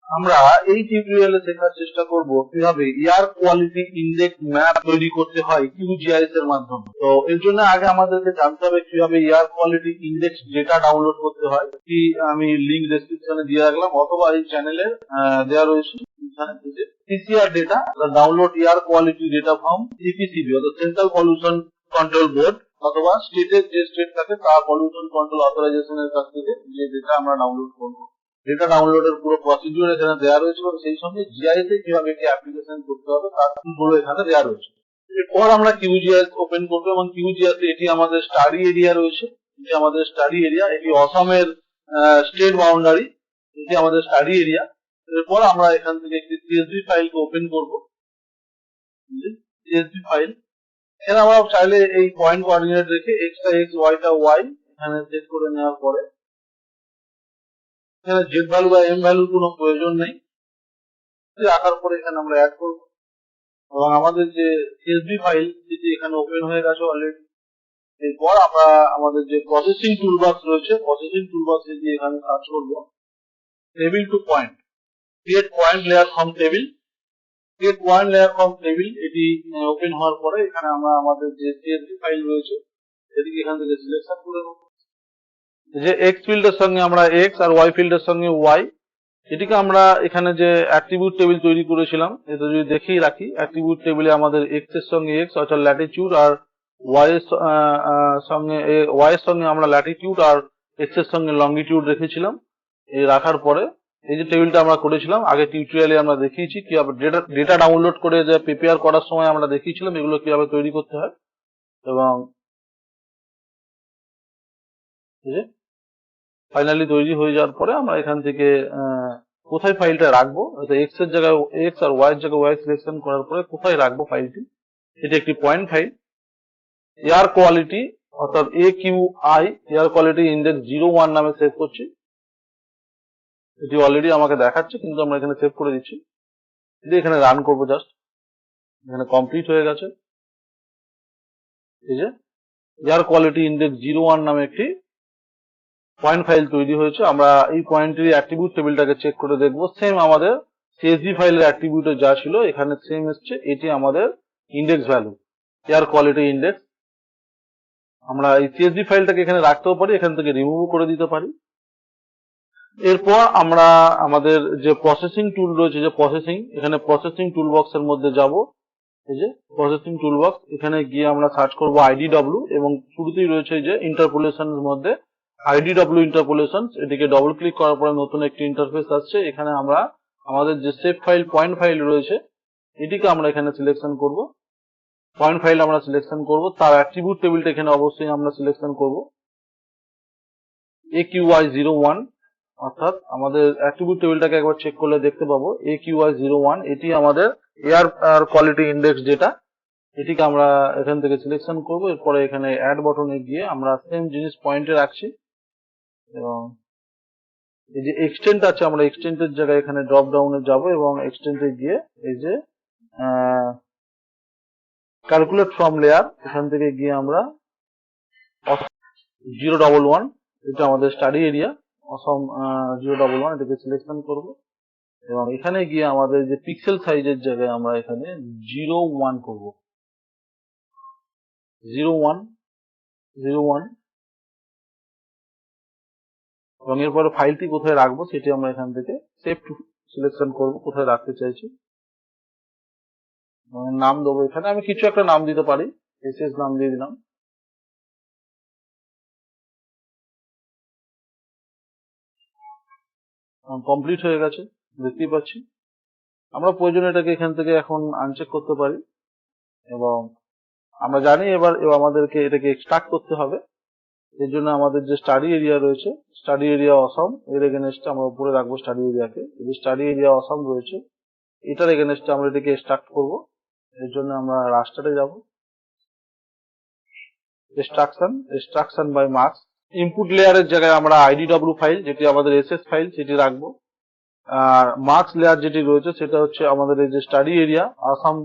আমরা এই টিউটোরিয়ালে শেখার চেষ্টা করব কিভাবে এয়ার কোয়ালিটি ইন্ডেক্স ম্যাপ তৈরি করতে হয় QGIS এর মাধ্যমে। তো এর জন্য আগে আমাদেরকে জানতে হবে কিভাবে air quality index data download করতে হয়। কি আমি লিংক ডেসক্রিপশনে দিয়ে রাখলাম অথবা এই চ্যানেলে দেওয়া রয়েছে। CCR data download air quality data from CPCB অর্থাৎ সেন্ট্রাল পলিউশন কন্ট্রোল বোর্ড অথবা স্টেটের যে স্টেট থাকে তার পলিউশন কন্ট্রোল অথরাইজেশনের কাছ থেকে যে ডেটা আমরা ডাউনলোড করবো। ডেটা ডাউনলোডের পুরো প্রসিডিউর এখানে দেওয়া রয়েছে এবং সেই সঙ্গে জিআইএস এ কিভাবে একটি অ্যাপ্লিকেশন করতে হবে তার পুরো এখানে দেওয়া রয়েছে। এরপর আমরা QGIS ওপেন করবো এবং QGIS এটি আমাদের স্টাডি এরিয়া রয়েছে। এটি আমাদের স্টাডি এরিয়া, এটি অসমের স্টেট বাউন্ডারি, এটি আমাদের স্টাডি এরিয়া। এরপর আমরা এখান থেকে একটি CSV ফাইলকে ওপেন করবো। CSV ফাইল এখানে আমরা চাইলে এই পয়েন্ট কোঅর্ডিনেট রেখে x টা x, y টা y এখানে সেট করে নেওয়ার পরে এখানে z ভ্যালু বা m ভ্যালুর কোনো প্রয়োজন নেই। রাখার পরে এখানে আমরা অ্যাড করব এবং আমাদের যে CSV ফাইল যেটি এখানে ওপেন হয়ে গেছে অলরেডি। এরপর আমরা আমাদের যে প্রসেসিং টুলবক্স রয়েছে, প্রসেসিং টুলবক্স দিয়ে এখানে সার্চ করব table to point, create point layer from table. Create point layer from table এটি ওপেন হওয়ার পরে এখানে আমরা আমাদের যে CSV ফাইল রয়েছে এটিকে এখান থেকে সিলেকশন করে নেব। যে x ফিল্ডের সঙ্গে আমরা x আর y ফিল্ডের সঙ্গে y, এটিকে আমরা এখানে যে অ্যাট্রিবিউট টেবিল তৈরি করেছিলাম এটা যদি দেখিয়ে রাখি, অ্যাট্রিবিউট টেবিলে আমাদের x এর সঙ্গে x অর্থাৎ ল্যাটিটিউড আর y এর সঙ্গে আমরা ল্যাটিটিউড আর x এর সঙ্গে লঙ্গিটিউড রেখেছিলাম। এই রাখার পরে এই যে টেবিলটা আমরা করেছিলাম আগে টিউটোরিয়ালে আমরা দেখিয়েছি কিভাবে ডেটা ডাউনলোড করে যে প্রিপেয়ার করার সময় আমরা দেখিয়েছিলাম এগুলো কিভাবে তৈরি করতে হয়। এবং ফাইনালি তৈরি হয়ে যাওয়ার পরে আমরা এখান থেকে কোথায় ফাইলটা রাখবো, x এর জায়গায় x আর y এর জায়গায় y সিলেকশন করার পরে কোথায় রাখবো ফাইলটি, এটি একটি পয়েন্ট ফাইল। এয়ার কোয়ালিটি অর্থাৎ AQI এয়ার কোয়ালিটি ইন্ডেক্স 01 নামে সেভ করছি। এটি অলরেডি আমাকে দেখাচ্ছে কিন্তু আমরা এখানে সেভ করে দিচ্ছি। এখানে রান করবো জাস্ট, এখানে কমপ্লিট হয়ে গেছে। এই যে এয়ার কোয়ালিটি ইন্ডেক্স 01 নামে একটি পয়েন্ট ফাইল তৈরি হয়েছে। আমরা এই পয়েন্টের অ্যাট্রিবিউট টেবিলটাকে চেক করে দেখবো, সেম আমাদের CSV ফাইলের অ্যাট্রিবিউটে যা ছিল এখানে সেম এসছে। এটি আমাদের index value, air quality index. আমরা এই CSV ফাইলটাকে এখানে রাখতেও পারি, এখান থেকে রিমুভ করে দিতে পারি। এরপর আমরা আমাদের যে প্রসেসিং টুল রয়েছে, যে প্রসেসিং, এখানে প্রসেসিং টুল বক্সের মধ্যে যাব। এই যে প্রসেসিং টুল বক্স, এখানে গিয়ে আমরা সার্চ করব IDW এবং শুরুতেই রয়েছে যে ইন্টারপোলেশনের মধ্যে IDW ইন্টারপোলেশন। এটিকে ডবল ক্লিক করার পরে নতুন একটি ইন্টারফেস আসছে। এখানে আমরা আমাদের যে সেভ ফাইল পয়েন্ট ফাইল রয়েছে এটিকে আমরা এখানে সিলেকশন করব। পয়েন্ট ফাইল আমরা সিলেকশন করব, তার অ্যাট্রিবিউট টেবিলটা এখানে অবশ্যই আমরা সিলেকশন করব AQI01, অর্থাৎ আমাদের অ্যাট্রিবিউট টেবিলটাকে একবার চেক করলে দেখতে পাবো AQI01 এটি আমাদের এয়ার কোয়ালিটি ইন্ডেক্স যেটা, এটিকে আমরা এখান থেকে সিলেকশন করব। এরপরে এখানে অ্যাড বাটনে গিয়ে আমরা সেম জিনিস পয়েন্টে রাখছি এবং এই যে এক্সটেন্ট আছে আমরা এক্সটেন্টের জায়গায় এখানে ড্রপ ডাউনে যাব এবং এক্সটেন্টে গিয়ে এই যে ক্যালকুলেট ফ্রম লেয়ার এখান থেকে গিয়ে আমরা 011 এটা আমাদের স্টাডি এরিয়া অসম 011 এটাকে সিলেকশন করব এবং এখানে গিয়ে আমাদের যে পিক্সেল সাইজের জায়গায় আমরা এখানে 01 করব, 01 এবং এরপরে ফাইলটি কোথায় রাখবো সেটি আমরা এখান থেকে সেভ টু সিলেকশন করব, কোথায় রাখতে চাইছি। নাম দেবো, এখানে আমি কিছু একটা নাম দিতে পারি, SS নাম দিয়ে দিলাম। কমপ্লিট হয়ে গেছে দেখতেই পাচ্ছি। আমরা প্রয়োজনে এটাকে এখান থেকে এখন আনচেক করতে পারি এবং আমরা জানি এবার আমাদেরকে এটাকে এক্সট্রাক্ট করতে হবে। এর জন্য আমাদের যে স্টাডি এরিয়া রয়েছে, স্টাডি এরিয়া অসম, এর এগেনস্টে আমরা উপরে রাখবো স্টাডি এরিয়াকে। এই যে স্টাডি এরিয়া অসম রয়েছে এটার এগেনস্টে আমরা এটাকে এক্সট্রাক্ট করব। এর জন্য আমরা রাস্টারে যাব, এক্সট্রাকশন বাই মার্কস। ইনপুট লেয়ারের জায়গায় আমরা IDW ফাইল যেটি আমাদের SS ফাইল সেটি রাখবো। আর মার্কস লেয়ার যেটি রয়েছে সেটা হচ্ছে আমাদের এই যে স্টাডি এরিয়া আসাম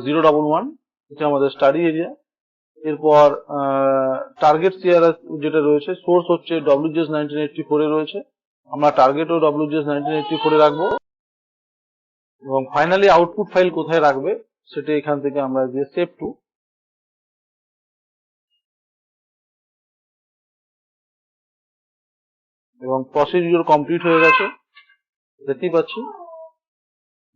011, এটা আমাদের স্টাডি এরিয়া। এরপর টার্গেট CRS যেটা রয়েছে, সোর্স হচ্ছে WGS 1984 এ রয়েছে, আমরা টার্গেট ও WGS 1984 রাখবো এবং ফাইনালি আউটপুট ফাইল কোথায় রাখবে সেটা এখান থেকে আমরা দিয়ে সেভ টু এবং প্রসিডিউর কমপ্লিট হয়ে গেছে। দেখতেই পাচ্ছি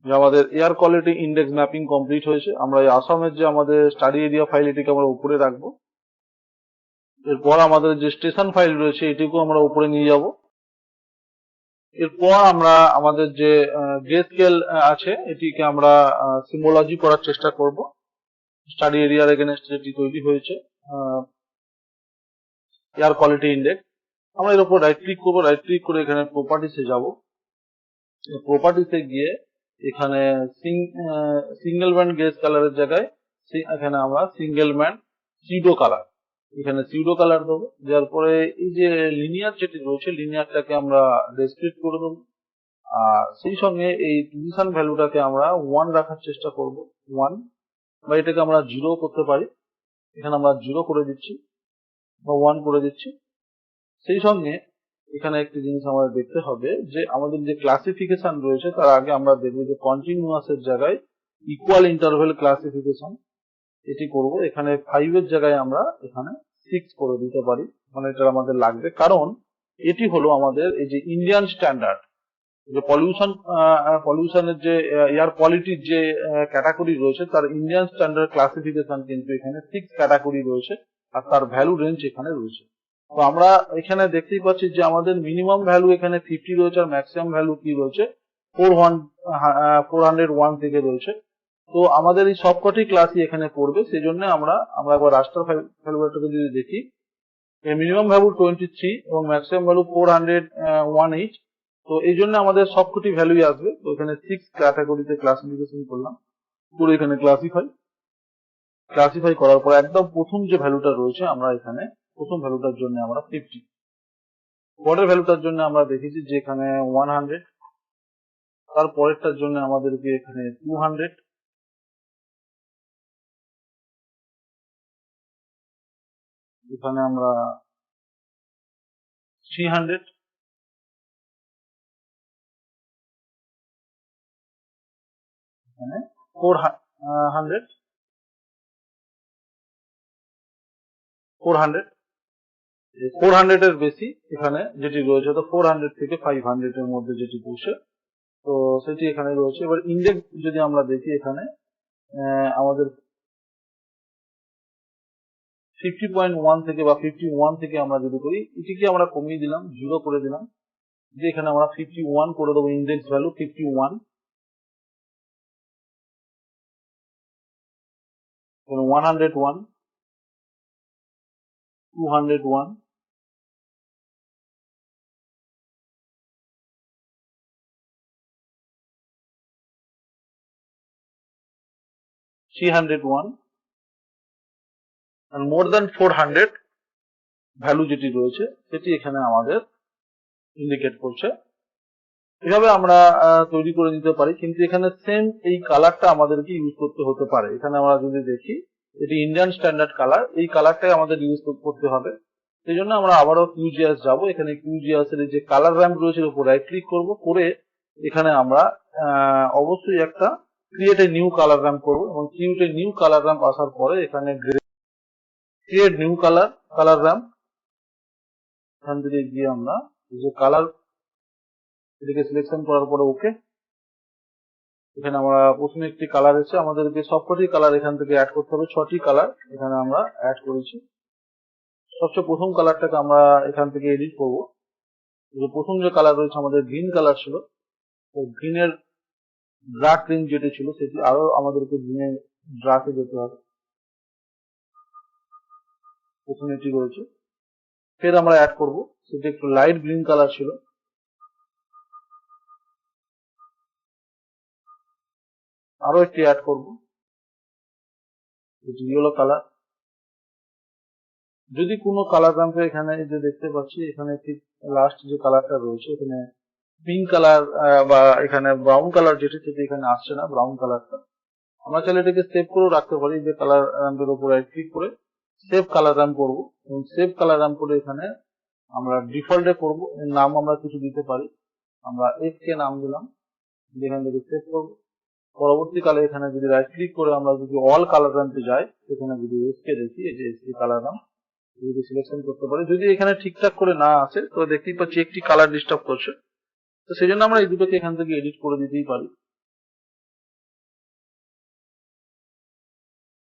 যে আমাদের air quality index mapping complete হয়েছে। আমরা এই আসামের যে আমাদের স্টাডি এরিয়া ফাইল এটিকে আমরা উপরে রাখবো। এরপর আমাদের যে স্টেশন ফাইল রয়েছে এটিকেও আমরা উপরে নিয়ে যাব। এরপর আমরা আমাদের যে গ্রে স্কেল আছে এটিকে আমরা সিম্বলজি করার চেষ্টা করব। স্টাডি এরিয়ার এগেনস্ট যেটি তৈরি হয়েছে এয়ার কোয়ালিটি ইন্ডেক্স, আমরা এর উপর রাইট ক্লিক করবো। রাইট ক্লিক করে এখানে প্রপার্টিসে যাব। প্রপার্টিসে গিয়ে এখানে সিঙ্গেল ব্যান্ড গ্রে কালারের জায়গায় এখানে আমরা সিঙ্গেল ব্যান্ড সিউডো কালার, এখানে সিউডো কালার দেবো। যার পরে এই যে লিনিয়ার যেটি রয়েছে লিনিয়ারটাকে আমরা রেস্ট্রিক্ট করে দেবো। আর সেই সঙ্গে এই পজিশন ভ্যালুটাকে আমরা 1 রাখার চেষ্টা করব, 1, বা এটাকে আমরা 0 করতে পারি। এখানে আমরা 0 করে দিচ্ছি বা 1 করে দিচ্ছি। সেই সঙ্গে এখানে একটি জিনিস আমাদের দেখতে হবে যে আমাদের যে ক্লাসিফিকেশন রয়েছে তার আগে আমরা দেখব যে কন্টিনিউয়াস এর জায়গায় ইকুয়াল ইন্টারভ্যাল ক্লাসিফিকেশন এটি করব। এখানে 5 এর জায়গায় আমরা এখানে 6 করে দিতে পারি, মানে এটা আমাদের লাগবে। কারণ এটি হলো আমাদের এই যে ইন্ডিয়ান স্ট্যান্ডার্ড, যে পলিউশনের যে এয়ার কোয়ালিটির যে ক্যাটাগরি রয়েছে তার ইন্ডিয়ান স্ট্যান্ডার্ড ক্লাসিফিকেশন কিন্তু এখানে 6 ক্যাটাগরি রয়েছে আর তার ভ্যালু রেঞ্জ এখানে রয়েছে। তো আমরা এখানে দেখতেই পাচ্ছি যে আমাদের মিনিমাম ভ্যালু এখানে 50 রয়েছে আর ম্যাক্সিমাম ভ্যালু কি রয়েছে 401 থেকে রয়েছে। তো আমাদের এই সবকটি ক্লাসই এখানে পড়বে, সেই জন্য আমরা একবার রাস্টার ভ্যালুটাকে যদি দেখি, মিনিমাম ভ্যালু 23 এবং ম্যাক্সিমাম ভ্যালু 401 তো এই জন্য আমাদের সবকটি ভ্যালুই আসবে। তো এখানে 6 ক্যাটাগরিতে ক্লাসিফিকেশন করলাম, পুরো এখানে ক্লাসিফাই করার পর একদম প্রথম যে ভ্যালুটা রয়েছে আমরা এখানে প্রথম ভ্যালুটার জন্য আমরা 50, পরের ভ্যালুটার জন্য আমরা দেখেছি যে এখানে 100, তার পরেরটার জন্য আমাদেরকে এখানে 200, এখানে আমরা 300, এখানে 400 এর বেশি এখানে যেটি রয়েছে, তো 400 থেকে 500 এর মধ্যে যেটি বসে তো সেটি এখানে রয়েছে। এবার ইন্ডেক্স যদি আমরা দেখি এখানে আমাদের 50.1 থেকে বা 51 থেকে আমরা যদি করি, এটিকে আমরা কমিয়ে দিলাম, 0 করে দিলাম, যে এখানে আমরা 51 করে দেবো। Index value 51, 101, 201, 301 and more than 400 value যেটি রয়েছে সেটি এখানে আমাদের ইন্ডিকেট করছে। এভাবে আমরা তৈরি করে নিতে পারি, কিন্তু এখানে সেম এই কালারটা আমাদেরকে ইউজ করতে হতে পারে। এখানে আমরা যদি দেখি এটি ইন্ডিয়ান স্ট্যান্ডার্ড কালার, এই কালারটাই আমাদের ইউজ করতে হবে। সেই জন্য আমরা আবারও QGIS যাব। এখানে QGIS এর যে কালার র্যাম্প রয়েছে এর উপর রাইট ক্লিক করব, করে এখানে আমরা অবশ্যই একটা create a new colour ramp করবো এবং create a new colour ramp আসার পরে এখানে ক্রিয়েট নিউ কালার র্যাম্প, এখান থেকে গিয়ে আমরা যে কালার এটাকে সিলেকশন করার পরে ওকে, এখানে আমরা প্রথমে একটি কালার এসে আমাদেরকে সবকটি কালার এখান থেকে অ্যাড করতে হবে। 6টি কালার এখানে আমরা অ্যাড করেছি। সবচেয়ে প্রথম কালারটাকে আমরা এখান থেকে এডিট করবো। প্রথম যে কালার রয়েছে আমাদের গ্রিন কালার ছিল, তো গ্রিনের ডার্ক গ্রিন যেটি ছিল সেটি আরো আমাদেরকে গ্রিনের ডার্কে যেতে হবে। প্রথমে এটি রয়েছে, ফের আমরা অ্যাড করবো, সেটি একটু লাইট গ্রিন কালার ছিল, আরো একটি অ্যাড করবো, এটি ইয়েলো কালার। যদি কোনো কালার র্যাম্পে এখানে যে দেখতে পাচ্ছি এখানে ঠিক লাস্ট যে কালারটা রয়েছে এখানে পিঙ্ক কালার বা এখানে ব্রাউন কালার যেটি সেটি এখানে আসছে না, ব্রাউন কালারটা আমরা চাইলে এটাকে সেভ করেও রাখতে পারি। যে কালার র্যাম্পের উপর ক্লিক করে সেভ কালার র্যাম্প করবো এবং সেভ কালার র্যাম্প করে এখানে আমরা ডিফল্টে করব, এর নাম আমরা কিছু দিতে পারি, আমরা এফ কে নাম দিলাম, যেখান থেকে সেভ করবো। পরবর্তীকালে এখানে যদি রাইট ক্লিক করে আমরা যদি অল কালার র্যাম্পে যাই, এখানে যদি এসকে দেখি, এই যে এসকে কালার র্যাম্প যদি সিলেকশন করতে পারি, যদি এখানে ঠিকঠাক করে না আসে তো দেখতেই পাচ্ছি একটি কালার ডিস্টার্ব করছে, তো সেই জন্য আমরা এই দুটোকে এখান থেকে এডিট করে দিতেই পারি।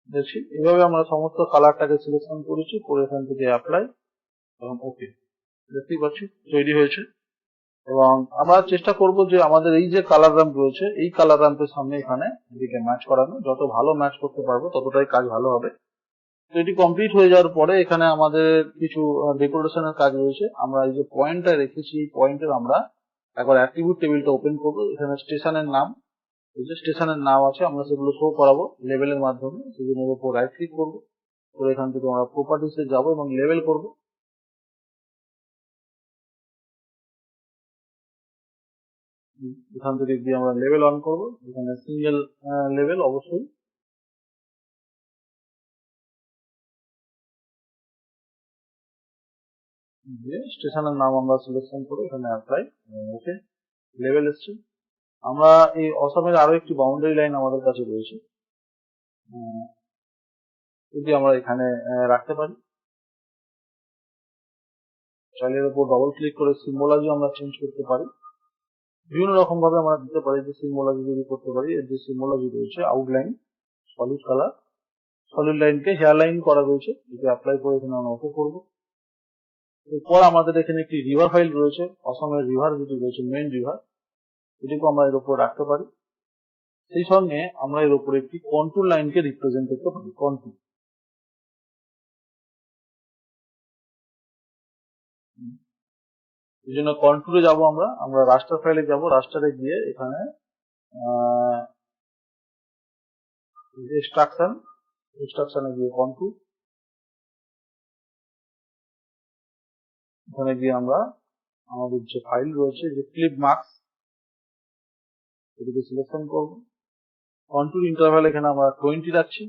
দেখছি এভাবে আমরা সমস্ত কালারটাকে সিলেকশন করেছি, করে এখান থেকে অ্যাপ্লাই এবং ওকে, দেখতেই পাচ্ছি তৈরি হয়েছে। এবং আমরা চেষ্টা করব যে আমাদের এই যে কালার র্যাম্প রয়েছে, এই কালার র্যাম্পের সামনে এখানে এদিকে ম্যাচ করানো, যত ভালো ম্যাচ করতে পারবো ততটাই কাজ ভালো হবে। তো এটি কমপ্লিট হয়ে যাওয়ার পরে এখানে আমাদের কিছু ডেকোরেশনের কাজ রয়েছে। আমরা এই যে পয়েন্টটা রেখেছি, এই পয়েন্টের আমরা একবার অ্যাট্রিবিউট টেবিলটা ওপেন করবো। এখানে স্টেশনের নাম, এই যে স্টেশনের নাম আছে, আমরা সেগুলো শো করাবো লেভেলের মাধ্যমে। সেগুলোর উপর রাইট ক্লিক করবো, করে এখান থেকে আমরা প্রপার্টিসে যাবো এবং লেভেল করবো। এখান থেকে গিয়ে আমরা লেভেল অন করবো, এখানে সিঙ্গেল লেভেল অবশ্যই। দিয়ে স্টেশনের নাম আমরা সিলেকশন করে এখানে অ্যাপ্লাই, ওকে, লেভেল এসছে। আমরা এই অসমের আরো একটি বাউন্ডারি লাইন আমাদের কাছে রয়েছে, যদি আমরা এখানে রাখতে পারি। চাইলের উপর ডবল ক্লিক করে সিম্বলজি আমরা চেঞ্জ করতে পারি, বিভিন্ন রকম ভাবে আমরা দিতে পারি। যে সিম্বলজি যদি করতে পারি, এর যে সিম্বলজি রয়েছে আউটলাইন, সলিড কালার, সলিড লাইনকে হেয়ার লাইন করা রয়েছে, এটি অ্যাপ্লাই করে এখানে আমরা ওকে করবো। এরপর আমাদের এখানে একটি রিভার ফাইল রয়েছে, অসমের রিভার যেটি রয়েছে মেইন রিভার, এটিকে আমরা এর উপর রাখতে পারি। সেই সঙ্গে আমরা এর উপর একটি কন্ট্রোল লাইনকে রিপ্রেজেন্ট করতে পারি, কন্ট্রোল। এই জন্য কন্ট্রোলে যাবো, আমরা রাস্টার ফাইলে যাব, রাস্টারে গিয়ে এখানে এক্সট্রাকশনে গিয়ে কন্ট্রোল, এখানে গিয়ে আমরা আমাদের যে ফাইল রয়েছে যে ক্লিপ মার্কস, এটিকে সিলেকশন করব। কন্ট্রোল ইন্টারভ্যাল এখানে আমরা 20 রাখছি।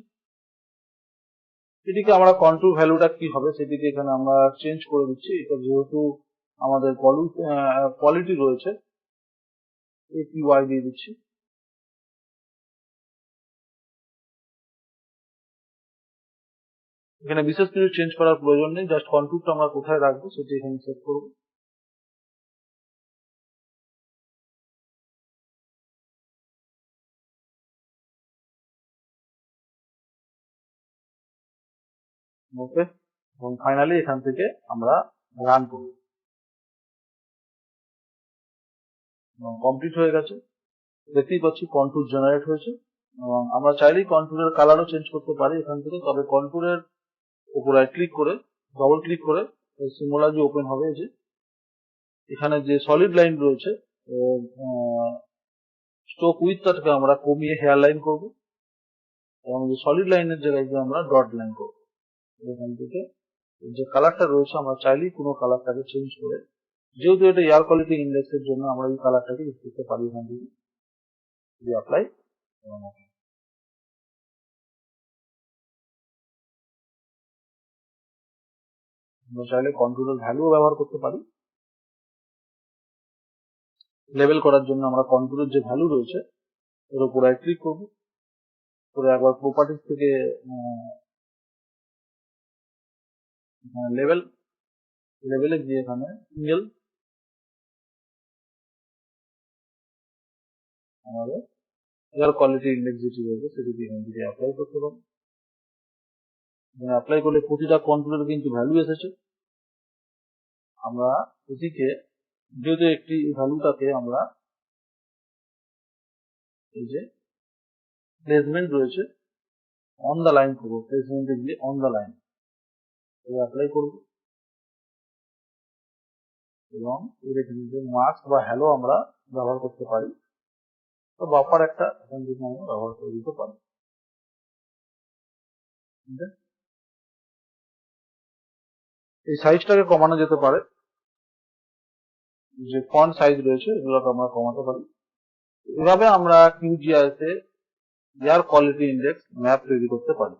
এটিকে আমরা কন্ট্রোল ভ্যালুটা কি হবে সেটিকে এখানে আমরা চেঞ্জ করে দিচ্ছি। এটা যেহেতু আমাদের কোয়ালিটি রয়েছে, APY দিয়ে দিচ্ছি। এখানে বিশেষ কিছু চেঞ্জ করার প্রয়োজন নেই, জাস্ট কন্ট্রোলটা আমরা কোথায় রাখবো সেটি এখানে সেট করবো। ওকে, এবং ফাইনালি এখান থেকে আমরা রান করব। কমপ্লিট হয়ে গেছে, দেখতেই পাচ্ছি কন্ট্রোল জেনারেট হয়েছে। এবং আমরা চাইলেই কন্ট্রোলের কালারও চেঞ্জ করতে পারি এখান থেকে, তবে কন্ট্রোলের উপর রাইট ক্লিক করে ডবল ক্লিক করে সিম্বলজি ওপেন হবে। যে এখানে যে সলিড লাইন রয়েছে স্ট্রোক উইথটাকে আমরা কমিয়ে হেয়ার লাইন করবো, এবং যে সলিড লাইনের জায়গায় গিয়ে আমরা ডট লাইন করবো। এখান থেকে যে কালারটা রয়েছে আমরা চাইলেই কোনো কালারটাকে চেঞ্জ করে, যেহেতু এটা এয়ার কোয়ালিটি ইন্ডেক্সের জন্য আমরা এই কালারটাকে ইউজ করতে পারি। এখান থেকে অ্যাপ্লাই, আমরা চাইলে কন্ট্রোলের ভ্যালুও ব্যবহার করতে পারি। লেবেল করার জন্য আমরা কন্ট্রোলের যে ভ্যালু রয়েছে এর উপর রাইট ক্লিক করবো, করে একবার প্রপার্টিস থেকে লেভেলে গিয়ে এখানে সিঙ্গেল আমাদের এয়ার কোয়ালিটি ইন্ডেক্স যেটি রয়েছে সেটিকে এখান থেকে অ্যাপ্লাই করতে পারি। অ্যাপ্লাই করলে প্রতিটা কন্ট্রোলের কিন্তু ভ্যালু এসেছে। আমরা এটিকে যেহেতু একটি ভ্যালুটাকে আমরা এই যে প্লেসমেন্ট রয়েছে অন দা লাইন করবো, প্লেসমেন্টে গিয়ে অন দা লাইন অ্যাপ্লাই করবো, এবং এর এখানে যে মার্কস বা হ্যালো আমরা ব্যবহার করতে পারি, তো বাফার একটা এখান থেকে আমরা ব্যবহার করে দিতে পারি। এই সাইজটাকে কমানো যেতে পারে, যে ফন্ট সাইজ রয়েছে এগুলোকে আমরা কমাতে পারি। এভাবে আমরা QGIS এ এয়ার কোয়ালিটি ইন্ডেক্স ম্যাপ তৈরি করতে পারি।